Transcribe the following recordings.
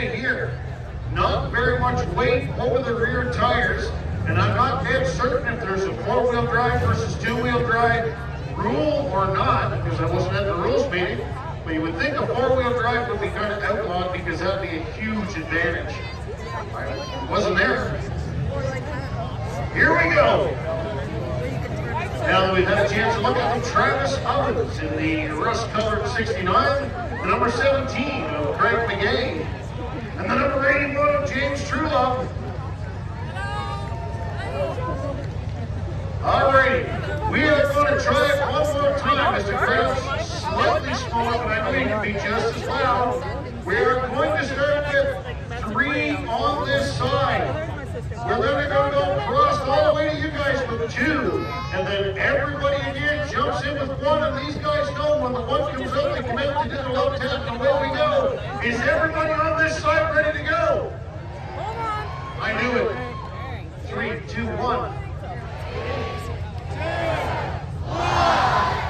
at here. Not very much weight over the rear tires, and I'm not dead certain if there's a 4-wheel drive versus 2-wheel drive rule or not, because I wasn't at the rules meeting, but you would think a 4-wheel drive would be kind of outlawed because that'd be a huge advantage. I wasn't there. Here we go. Now that we've had a chance to look at the Travis Owens in the rust-colored 69, the number 17 of Craig McGay, and the number 81 of James Trulove. Alrighty, we are going to try it one more time. Mr. Krabs, slightly smaller, but I know you can be just as loud. We are going to start with 3 on this side. We're then going to go across all the way to you guys with 2. And then everybody again jumps in with 1. And these guys know when the 1 comes up, they come out to do the low tap. And away we go. Is everybody on this side ready to go? I knew it. 3, 2, 1.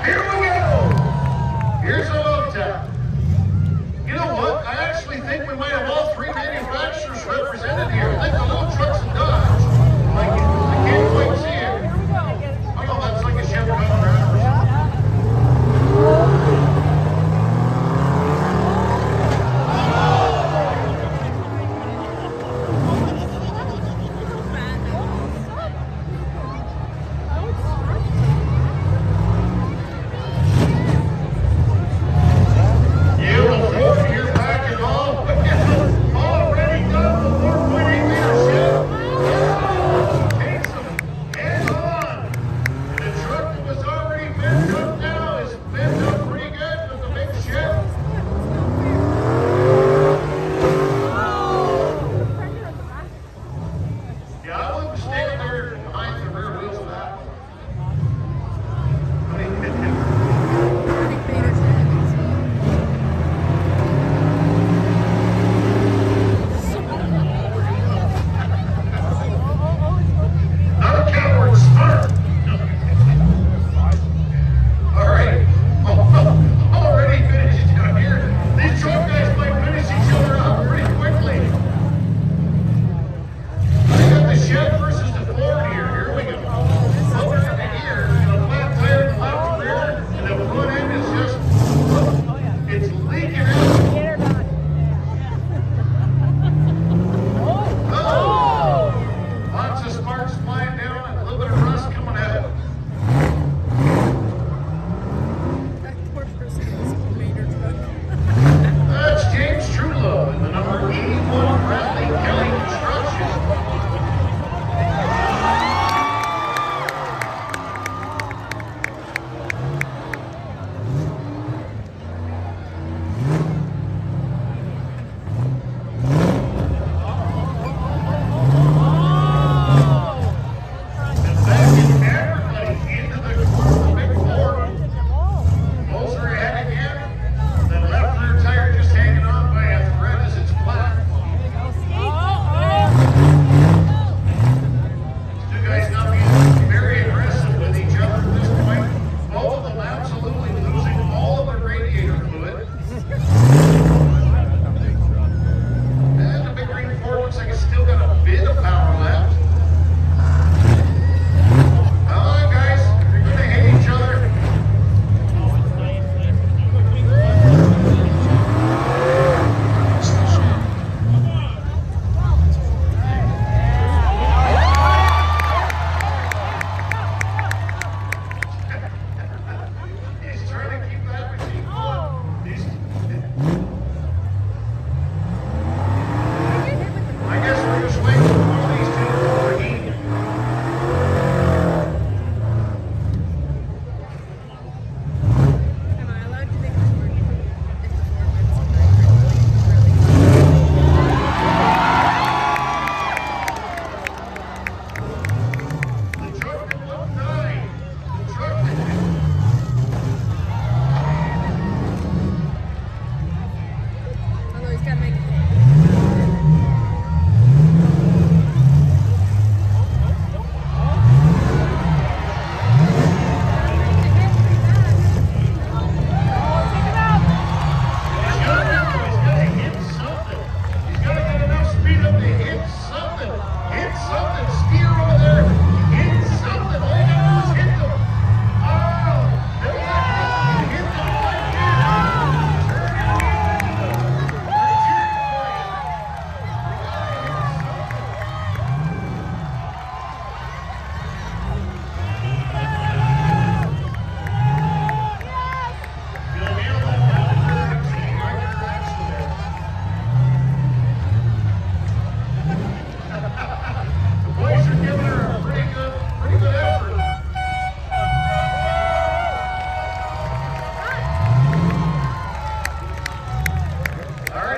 Here we go! Here's a low tap. You know what? I actually think we might have all 3 manufacturers represented here. I think the little trucks and Dodge. I can't quite see it. I don't know, that's like a Chevy around or something.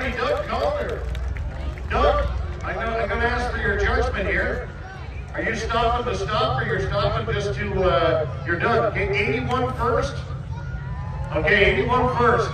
Alrighty, Doug Calder. Doug, I'm gonna ask for your judgment here. Are you stopping to stop, or you're stopping just to, you're done? Okay, 81 first? Okay, 81 first.